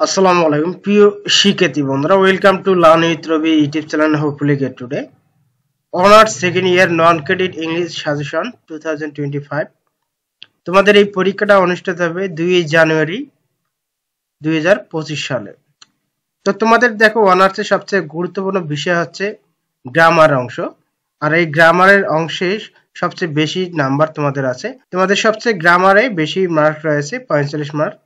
আসসালামু আলাইকুম প্রিয় শিক্ষার্থী বন্ধুরা, welcome to learn with Rabi YouTube channel. Hopefully get today honours second year non credit English suggestion 2025। তোমাদের এই পরীক্ষাটা অনুষ্ঠিত হবে 2 জানুয়ারি 2025 সালে। তো তোমাদের দেখো, অনার্সের সবচেয়ে গুরুত্বপূর্ণ বিষয় হচ্ছে গ্রামার অংশ, আর এই গ্রামারের অংশে সবচেয়ে বেশি নাম্বার তোমাদের আছে। তোমাদের সবচেয়ে গ্রামারে বেশি মার্ক রয়েছে 45 মার্ক,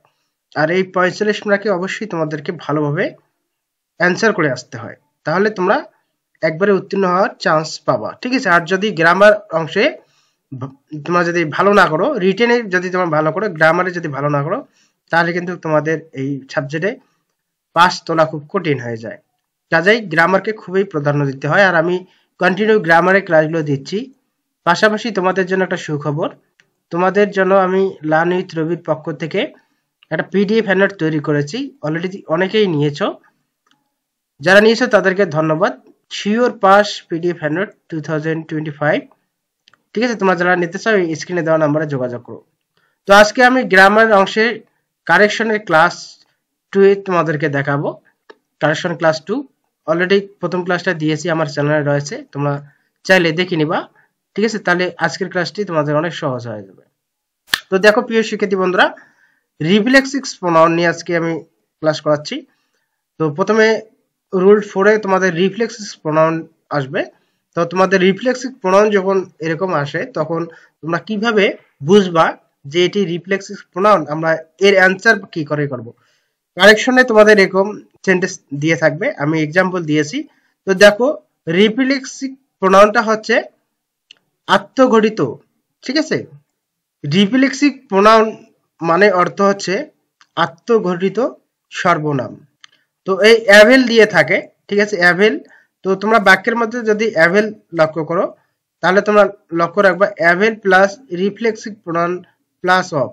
আর এই 45 মার্কে অবশ্যই তোমাদেরকে ভালোভাবে অ্যান্সার করে আসতে হয়, তাহলে তোমরা একবারে উত্তীর্ণ হওয়ার চান্স পাবা, ঠিক আছে। আর যদি গ্রামার অংশে তোমরা যদি ভালো না করো, রিটেনে যদি তোমরা ভালো করো, গ্রামারে যদি ভালো না করো, তাহলে কিন্তু তোমাদের এই সাবজেক্টে পাস তোলা খুব কঠিন হয়ে যায়। কাজেই গ্রামারকে খুবই প্রাধান্য দিতে হয়, আর আমি কন্টিনিউ গ্রামারের ক্লাসগুলো দিচ্ছি। পাশাপাশি তোমাদের জন্য একটা সুখবর, তোমাদের জন্য আমি লার্ন উইথ রবির পক্ষ থেকে একটা পিডিএফ হ্যান্ডআউট তৈরি করেছি। অলরেডি অনেকেই নিয়েছো, যারা নিয়েছো তাদেরকে ধন্যবাদ। শিওর পাস পিডিএফ হ্যান্ডআউট 2025, ঠিক আছে। তোমরা যারা নিতে চাও স্ক্রিনে দেওয়া নাম্বারে যোগাযোগ করো। তো আজকে আমি গ্রামার অংশে কারেকশনের ক্লাস 2 তোমাদেরকে দেখাবো। কারেকশন ক্লাস 2 অলরেডি প্রথম ক্লাসটা দিয়েছি, আমার চ্যানেলে রয়েছে, তোমরা চাইলে দেখে নিবা, ঠিক আছে। তাহলে আজকের ক্লাসটি তোমাদের অনেক সহজ হয়ে যাবে। তো দেখো প্রিয় শিক্ষার্থী বন্ধুরা, রিফ্লেক্সিভ প্রোনাউন নিয়ে আজকে আমি ক্লাস করাচ্ছি। তো প্রথমে রুল 4-এ তোমাদের রিফ্লেক্সিভ প্রোনাউন আসবে। তো তোমাদের রিফ্লেক্সিভ প্রোনাউন যখন এরকম আসে, তখন তোমরা কিভাবে বুঝবা যে এটি রিফ্লেক্সিভ প্রোনাউন, আমরা এর অ্যান্সার কি করে করব। কারেকশনে তোমাদের এরকম সেন্টেন্স দিয়ে থাকবে, আমি এক্সাম্পল দিয়েছি। তো দেখো, রিফ্লেক্সিভ প্রোনাউনটা হচ্ছে আত্মঘটিত, ঠিক আছে। রিফ্লেক্সিভ প্রোনাউন মানে অর্থ হচ্ছে আত্মঘটিত সর্বনাম। তো এই অ্যাভেল দিয়ে থাকে, ঠিক আছে, অ্যাভেল। তো তোমরা বাক্যের মধ্যে যদি অ্যাভেল লক্ষ্য করো, তাহলে তোমরা লক্ষ্য রাখবা avail plus reflexive pronoun plus of.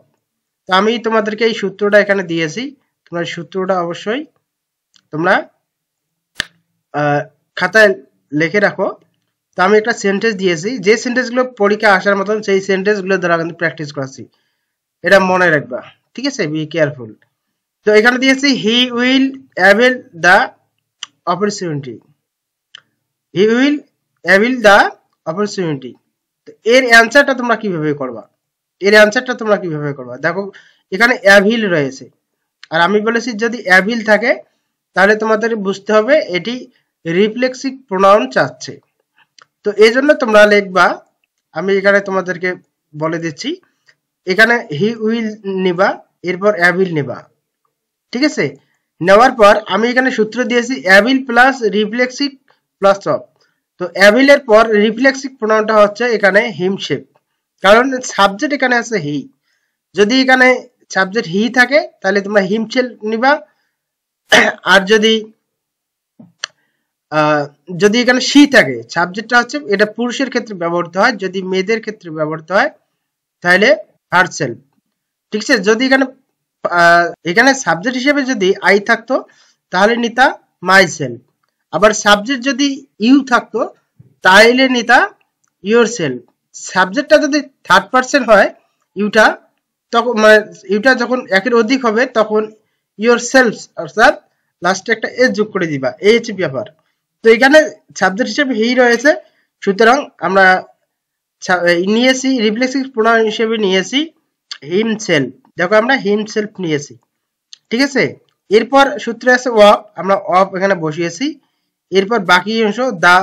তো আমি তোমাদেরকে এই সূত্রটা এখানে দিয়েছি, তোমরা সূত্রটা অবশ্যই তোমরা খাতায় লিখে রাখো। তো আমি একটা সেন্টেন্স দিয়েছি, যে সেন্টেন্সগুলো পরীক্ষা আসার মতন সেই সেন্টেন্সগুলো দ্বারা কিন্তু প্র্যাকটিস করাচ্ছি, এটা মনে রাখবা, ঠিক আছে। Be careful. তো এখানে দিয়েছি হি will avail the opportunity, he will avail the opportunity. তো এর অ্যান্সারটা তোমরা কিভাবে করবা, এর অ্যান্সারটা তোমরা কিভাবে করবা, দেখো এখানে অ্যাভিল রয়েছে, আর আমি বলেছি যদি অ্যাভিল থাকে তাহলে তোমাদের বুঝতে হবে এটি রিফ্লেক্সিভ প্রোনাউন চাচ্ছে। তো এই জন্য তোমরা লিখবা, আমি এখানে তোমাদেরকে বলে দিচ্ছি, এখানে হি উইল নিবা, এরপর অ্যাভিল নিবা, ঠিক আছে। নেওয়ার পর আমি এখানে সূত্র দিয়েছি অ্যাভিল প্লাস রিফ্লেক্সিভ প্লাস অফ। তো অ্যাভিলের পর রিফ্লেক্সিভ প্রোনাউনটা হচ্ছে এখানে হিমশেপ, কারণ সাবজেক্ট এখানে আছে হি। যদি এখানে সাবজেক্ট হি থাকে তাহলে তোমরা হিমশেপ নিবা, আর যদি এখানে সি থাকে, সাবজেক্টটা হচ্ছে এটা পুরুষের ক্ষেত্রে ব্যবহৃত হয়, যদি মেয়েদের ক্ষেত্রে ব্যবহৃত হয় তাহলে হারসেলফ, ঠিক আছে। যদি এখানে সাবজেক্ট হিসেবে যদি আই থাকতো তাহলে নিতা মাই সেলফ, আবার সাবজেক্ট যদি ইউ থাকতো তাহলে নিতা ইউর সেলফ। সাবজেক্টটা যদি থার্ড পারসন হয় ইউটা, তখন ইউটা যখন একের অধিক হবে তখন ইউর সেলফ, অর্থাৎ লাস্টে একটা এস যোগ করে দিবা, এই হচ্ছে ব্যাপার। তো এখানে সাবজেক্ট হিসেবে হি রয়েছে, সুতরাং আমরা নিয়েছি রিফ্লেক্সিভ প্রোনাউন হিসেবে নিয়েছি হিমসেলফ। দেখো আমরা হিমসেলফ নিয়েছি, ঠিক আছে। এরপর সূত্রে আছে অফ, আমরা অফ এখানে বসিয়েছি, এরপর বাকি অংশ দা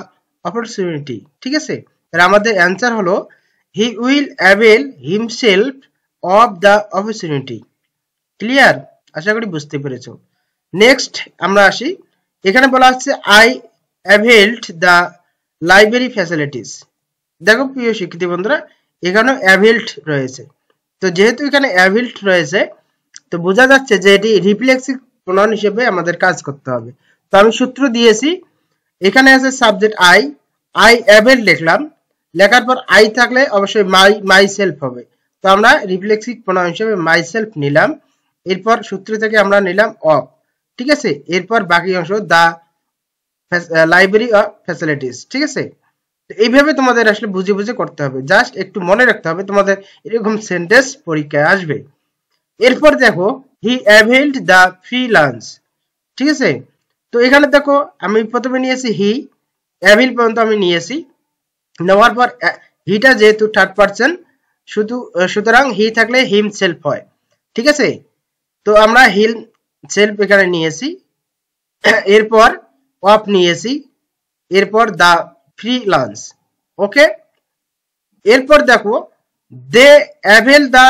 অপরচুনিটি, ঠিক আছে। তাহলে আমাদের অ্যান্সার হলো he will avail himself of the opportunity. Clear? আশা করি বুঝতে পেরেছো। নেক্সট আমরা আসি, এখানে বলা হচ্ছে I availed the library facilities. দেখো প্রিয় শিক্ষার্থী বন্ধুরা, এখানে অ্যাভেলড রয়েছে। তো যেহেতু এখানে অ্যাভেলড রয়েছে, তো বোঝা যাচ্ছে যে এটি রিফ্লেক্সিভ প্রোনাউন হিসেবে আমাদের কাজ করতে হবে। তো আমি সূত্র দিয়েছি, এখানে আছে সাবজেক্ট আই, আই অ্যাভেল লিখলাম, লেখার পর আই থাকলে অবশ্যই মাই সেলফ হবে। তো আমরা রিফ্লেক্সিভ প্রোনাউন হিসেবে মাই সেলফ নিলাম, এরপর সূত্র থেকে আমরা নিলাম অফ, ঠিক আছে। এরপর বাকি অংশ দা লাইব্রেরি অফ ফ্যাসিলিটিস, ঠিক আছে। এইভাবে তোমাদের আসলে বুঝে বুঝে করতে হবে, জাস্ট একটু মনে রাখতে হবে, তোমাদের এরকম সেন্টেন্স পরীক্ষায় আসবে। এরপর দেখো হি অ্যাভেইলড দ্য ফ্রি লাঞ্চ। ঠিক আছে, তো এখানে দেখো আমি প্রথমে নিয়েছি হি, অ্যাভেইল পর্যন্ত আমি নিয়েছি, নেওয়ার পর হিটা যেহেতু থার্ড পারসন সুতরাং হি থাকলে হিম সেলফ হয়। ঠিক আছে, তো আমরা হিম সেলফ এখানে নিয়েছি, এরপর অফ নিয়েছি, এরপর দা ফ্রি লাঞ্চ। ওকে, এরপর দেখো দে অ্যাভেল দা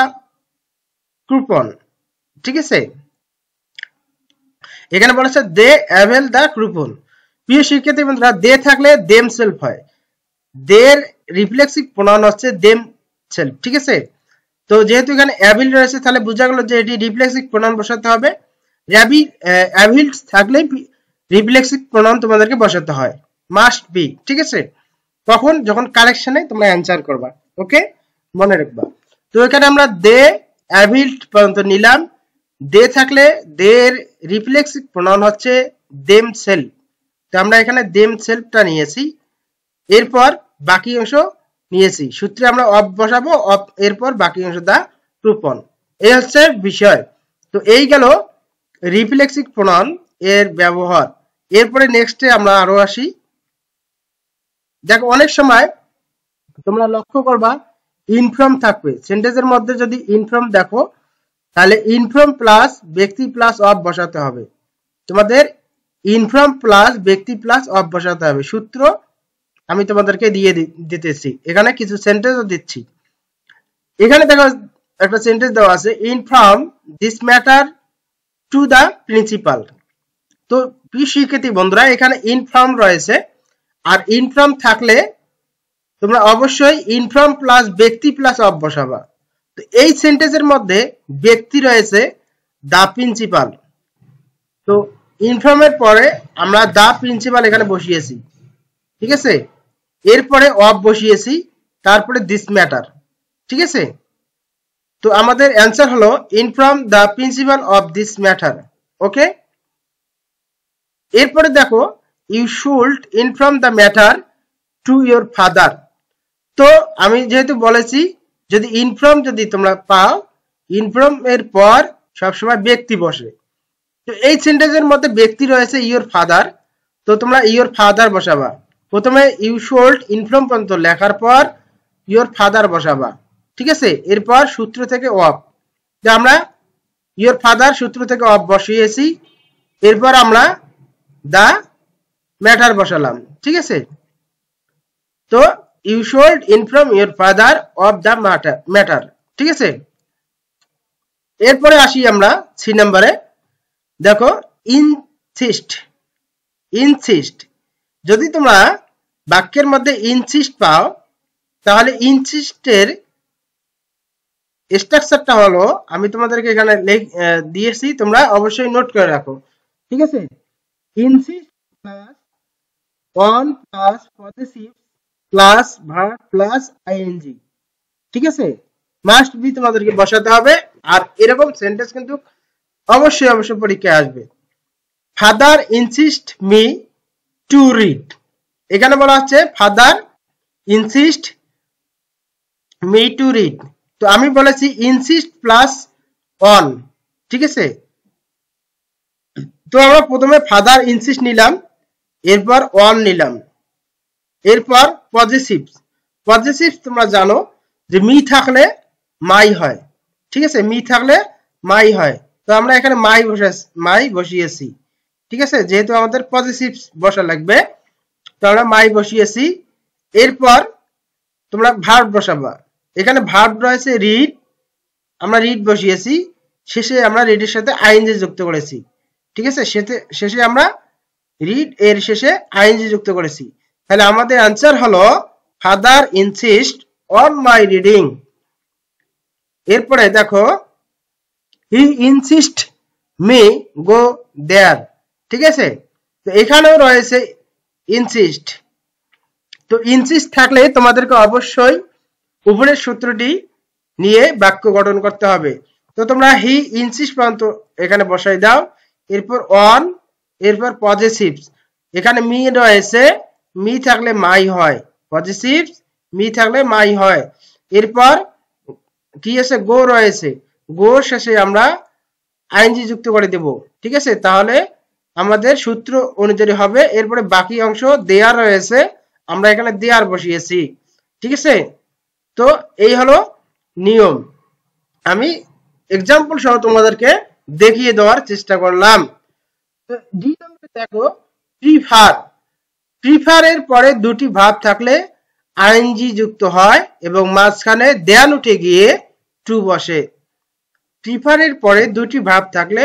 কুপন। ঠিক আছে, এখানে বলেছে দে অ্যাভেল দা কুপন। প্রিয় শিক্ষার্থী বন্ধুরা, দে থাকলে দেম সেলফ হয়, দের রিফ্লেক্সিভ প্রনাউন হচ্ছে দেম সেলফ। ঠিক আছে, তো যেহেতু এখানে অ্যাভিল রয়েছে তাহলে বোঝা গেল যে এটি রিফ্লেক্সিভ প্রনাউন বসাতে হবে। অ্যাভিল থাকলে রিফ্লেক্সিভ প্রনাউন তোমাদেরকে বসাতে হয়, মাস্ট বি। ঠিক আছে, তখন যখন কারেকশনে তোমরা অ্যান্সার করবা। ওকে, মনে রাখবা। তো এখানে আমরা দে অ্যাভিল পর্যন্ত নিলাম, দে থাকলে দের রিফ্লেক্সিভ প্রনাউন হচ্ছে দেম সেলফ, তো আমরা এখানে দেম সেলফটা নিয়েছি, এরপর বাকি অংশ নিয়েছি, সূত্রে আমরা অফ বসাবো, অফ এরপর বাকি অংশ দা কুপন। এই হচ্ছে বিষয়। তো এই গেল রিফ্লেক্সিভ প্রনাউন এর ব্যবহার। এরপরে নেক্সটে আমরা আরো আসি। দেখো অনেক সময় তোমরা লক্ষ্য করবা ইনফ্রম থাকবে সেন্টেন্সের মধ্যে, যদি ইনফ্রম দেখো তাহলে ইনফ্রম প্লাস ব্যক্তি প্লাস অফ বসাতে হবে। তোমাদের ইনফ্রম প্লাস ব্যক্তি প্লাস অফ বসাতে হবে, সূত্র আমি তোমাদেরকে দিয়ে দিতেছি, এখানে কিছু সেন্টেন্সও দিচ্ছি। এখানে দেখো একটা সেন্টেন্স দেওয়া আছে, inform this matter to the principal. তো প্রিয় শিক্ষার্থী বন্ধুরা, এখানে ইনফর্ম রয়েছে, আর ইনফর্ম থাকলে তোমরা অবশ্যই ইনফর্ম প্লাস ব্যক্তি প্লাস অফ বসাবা। তো এই সেন্টেন্সের মধ্যে ব্যক্তি রয়েছে দা প্রিন্সিপাল, তো ইনফর্মের পরে আমরা দা প্রিন্সিপাল এখানে বসিয়েছি। ঠিক আছে, এরপরে অফ বসিয়েছি, তারপরে দিস ম্যাটার। ঠিক আছে, তো আমাদের অ্যান্সার হলো inform the principal of this matter. Okay, এরপরে দেখো you should inform the matter to your father. তো আমি যেহেতু বলেছি যদি ইনফর্ম যদি তোমরা পাও, ইনফর্ম এর পর সবসময় ব্যক্তি বসে, তো এই সেন্টেন্সের মধ্যে ব্যক্তি রয়েছে ইয়োর ফাদার, তো তোমরা ইয়োর ফাদার বসাবা। প্রথমে ইউ শুড ইনফর্ম পর্যন্ত লেখার পর ইয়োর ফাদার বসাবা। ঠিক আছে, এরপর সূত্র থেকে অফ, যে আমরা ইয়োর ফাদার সূত্র থেকে অফ বসিয়েছি, এরপর আমরা দা ম্যাটার বসালাম। ঠিক আছে, তো you should inform your father of the matter. ঠিক আছে, এরপরে আসি আমরা সি নাম্বারে। দেখো ইনসিস্ট, ইনসিস্ট যদি তোমরা বাক্যের মধ্যে ইনসিস্ট পাও তাহলে ইনসিস্টের স্ট্রাকচারটা হলো, আমি তোমাদেরকে এখানে দিয়েছি, তোমরা অবশ্যই নোট করে রাখো। ঠিক আছে, insist plus on plus positive plus verb plus ING. ঠিক আছে, মাস্ট বি তোমাদেরকে বসাতে হবে, আর এরকম সেন্টেন্স কিন্তু অবশ্যই অবশ্যই পরীক্ষায় আসবে। Father insist me to read, এখানে বলা হচ্ছে father insist me to read, তো আমি বলেছি ইনসিস্ট প্লাস অন। ঠিক আছে, তো আমরা প্রথমে ফাদার ইনসিস্ট নিলাম, এরপর অন নিলাম, এরপর পজিটিভ। পজিটিভ তোমরা জানো যে মি থাকলে মাই হয়। ঠিক আছে, মি থাকলে মাই হয়, তো আমরা এখানে মাই বসিয়েছি। ঠিক আছে, যেহেতু আমাদের পজিটিভ বসা লাগবে, তো আমরা মাই বসিয়েছি। এরপর তোমরা ভার্ব বসাবা, এখানে ভার্ব রয়েছে রিড, আমরা রিড বসিয়েছি, শেষে আমরা রিডের সাথে আইএনজি যুক্ত করেছি। ঠিক আছে, শেষে আমরা রিড এর শেষে আইএনজি যুক্ত করেছি, তাহলে আমাদের আনসার হলো father insist on my reading. এরপরে দেখো হি ইনসিস্ট মি গো দেয়ার। ঠিক আছে, তো এখানেও রয়েছে ইনসিস্ট, তো ইনসিস্ট থাকলে তোমাদেরকে অবশ্যই উপরের সূত্রটি নিয়ে বাক্য গঠন করতে হবে। তো তোমরা হি ইনসিস্ট পর্যন্ত এখানে বসাই দাও, এরপর অন, এরপর পজিটিভ, এখানে মি রয়েছে, মি থাকলে মাই হয়, পজিটিভ মি থাকলে মাই হয়। এরপর কি আছে, গো রয়েছে, গো শেষে আমরা আইএনজি যুক্ত করে দেব। ঠিক আছে, তাহলে আমাদের সূত্র অনুযায়ী হবে। এরপরে বাকি অংশ দেয়ার রয়েছে, আমরা এখানে দেয়ার বসিয়েছি। ঠিক আছে, তো এই হলো নিয়ম। আমি এক্সাম্পল সহ তোমাদেরকে দেখিয়ে দেওয়ার চেষ্টা করলাম। দুই নম্বরে দেখো প্রিফার। প্রিফারের পরে দুটি ভাব থাকলে আইএনজি যুক্ত হয় এবং মাঝখানে দেয়ান উঠে গিয়ে টু বসে। প্রিফারের পরে দুটি ভাব থাকলে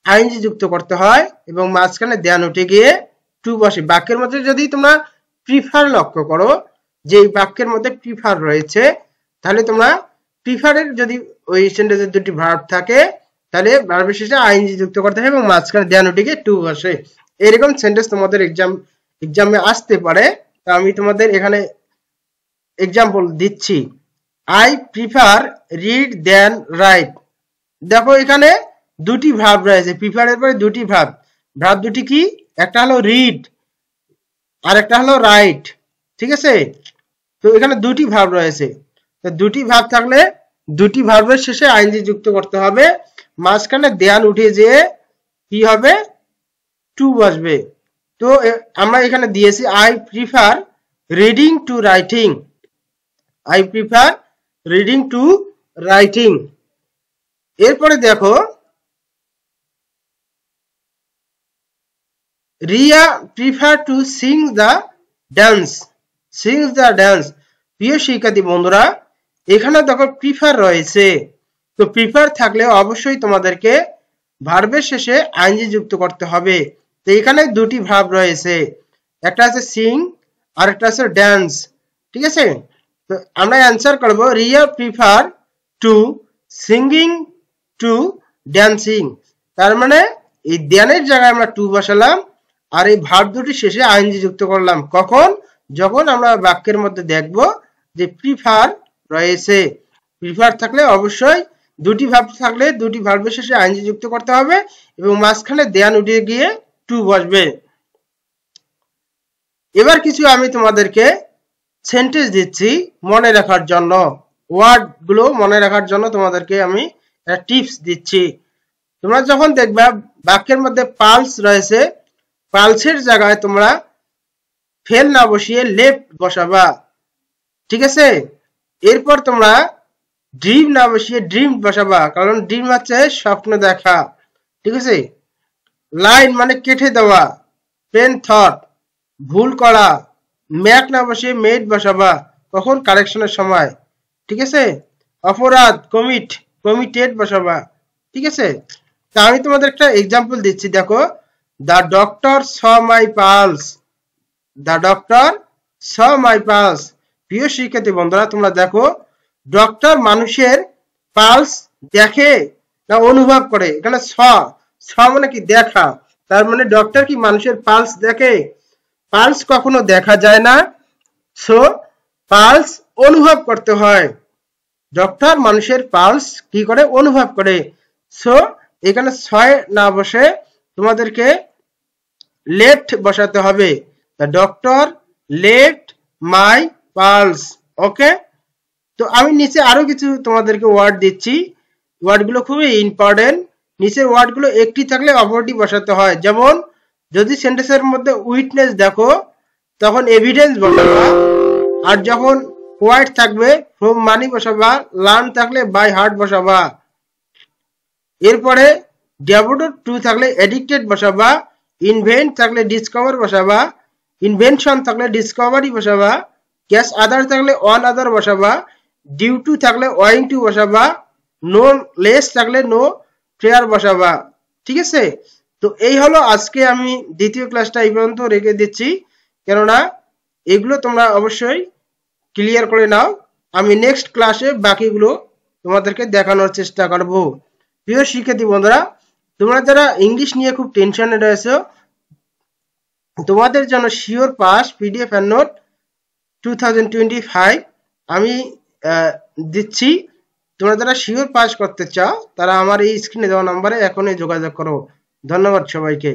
আইএনজি যুক্ত করতে হয় এবং মাঝখানে দেয়ান উঠে গিয়ে টু বসে। বাক্যের মধ্যে যদি তোমরা প্রিফার লক্ষ্য করো, যে বাক্যের মধ্যে প্রিফার রয়েছে, তাহলে তোমরা প্রিফারের যদি ওই সেন্টেন্সের দুটি ভার্ব থাকে, তাহলে ভার্বের শেষে আইএনজি যুক্ত করতে হয় এবং মাঝখানে দেয়ান উঠে গিয়ে টু বসে। এরকম সেন্টেন্স তোমাদের এক্সামে আসতে পারে। তা আমি তোমাদের এখানে এক্সাম্পল দিচ্ছি। I prefer read then write. দেখো এখানে দুটি ভার্ব রয়েছে, প্রিফারের পরে দুটি ভার্ব। ভার্ব দুটি কি? একটা হলো রিড আর একটা হলো রাইট। ঠিক আছে, তো এখানে দুটি ভার্ব রয়েছে। তো দুটি ভার্ব থাকলে দুটি ভার্বের শেষে আইএনজি যুক্ত করতে হবে, মাঝখানে দেয়ান উঠে যেয়ে কি হবে? টু বসবে। তো আমরা এখানে দিয়েছি I prefer reading to writing. I prefer reading to writing. এরপরে দেখো Riya prefer to Singh the dance. Singh the dance. প্রিয় শিক্ষার্থী বন্ধুরা, এখানে দেখো প্রিফার রয়েছে, তো প্রিফার থাকলে অবশ্যই তোমাদেরকে ভার্বের শেষে আইএনজি যুক্ত করতে হবে। তো এখানে দুটি ভার্ব রয়েছে, একটা আছে সিং আর একটা আছে ডান্স। ঠিক আছে, তো আমরা অ্যান্সার করব Riya prefer to singing two dancing. তার মানে এই দেয়ানের জায়গায় আমরা টু বসালাম আর এই ভার্ব দুটি শেষে আইএনজি যুক্ত করলাম। কখন? যখন আমরা বাক্যের মধ্যে দেখব যে প্রিফার রয়েছে। প্রিফার থাকলে অবশ্যই দুটি ভার্ব থাকলে দুটি ভার্বের শেষে আইএনজি যুক্ত করতে হবে এবং মাঝখানে দেয়ান উঠে গিয়ে টু বসবে। এবার কিছু আমি তোমাদেরকে সেন্টেন্স দিচ্ছি মনে রাখার জন্য, ওয়ার্ড গুলো মনে রাখার জন্য তোমাদেরকে আমি একটা টিপস দিচ্ছি। তোমরা যখন দেখবা বাক্যের মধ্যে পালস রয়েছে, পালসের জায়গায় তোমরা ফেল না বসিয়ে লেফট বসাবা। ঠিক আছে, এরপর তোমরা ড্রিম না বসিয়ে ড্রিম বসাবা, কারণ ড্রিম হচ্ছে স্বপ্ন দেখা। ঠিক আছে, লাইন মানে কেটে দেওয়া, পেন থট ভুল করা, ম্যাক না বসিয়ে মেড বসাবা, কখন? কারেকশনের সময়। ঠিক আছে, অপরাধ কমিটেড বসাবা। ঠিক আছে, তা আমি তোমাদের একটা এক্সাম্পল দিচ্ছি। দেখো, the doctor saw my pulse. The doctor saw my pulse. প্রিয় শিক্ষার্থী বন্ধুরা, তোমরা দেখো ডক্টর মানুষের পালস দেখে না অনুভব করে? এখানে স মানে কি? দেখা। তার মানে ডক্টর কি মানুষের পালস দেখে? পালস কখনো দেখা যায় না, সো পালস অনুভব করতে হয়। ডক্টর মানুষের পালস কি করে? অনুভব করে। সো এখানে ছয় না বসে তোমাদেরকে লেফট বসাতে হবে। The doctor left my pulse. Okay, তো আমি নিচে আরো কিছু তোমাদেরকে ওয়ার্ড দিচ্ছি, ওয়ার্ডগুলো খুবই ইম্পর্টেন্ট। নিচের ওয়ার্ডগুলো একটি থাকলে অপরটি বসাতে হয়। যেমন যদি সেন্টেন্সের মধ্যে উইটনেস দেখো, তখন এভিডেন্স বসাবা, আর যখন কোয়াইট থাকবে ফ্রম মানি বসাবা, লার্ন থাকলে বাই হার্ট বসাবা। এরপরে ডেভোটেড টু থাকলে এডিক্টেড বসাবা, ইনভেন্ট থাকলে ডিসকভার বসাবা, ইনভেনশন থাকলে ডিসকভারি বসাবা, ক্যাশ আদার থাকলে অন আদার বসাবা, ডিউ টু থাকলে ওয়িং টু বসাবা, নো লেস থাকলে নো প্রেয়ার বসাবা। ঠিক আছে, তো এই হলো আজকে আমি দ্বিতীয় ক্লাসটা এই পর্যন্ত রেখে দিচ্ছি, কেননা এগুলো তোমরা অবশ্যই ক্লিয়ার করে নাও। আমি নেক্সট ক্লাসে বাকিগুলো তোমাদেরকে দেখানোর চেষ্টা করব। প্রিয় শিক্ষার্থী বন্ধুরা, তোমরা যারা ইংলিশ নিয়ে খুব টেনশনে রয়েছো, তোমাদের জন্য sure pass PDF and note 2025 আমি দিচ্ছি। তোমরা যারা শিওর পাস করতে চাও, তারা আমার এই স্ক্রিনে দেওয়া নম্বরে এখনই যোগাযোগ করো। ধন্যবাদ সবাইকে।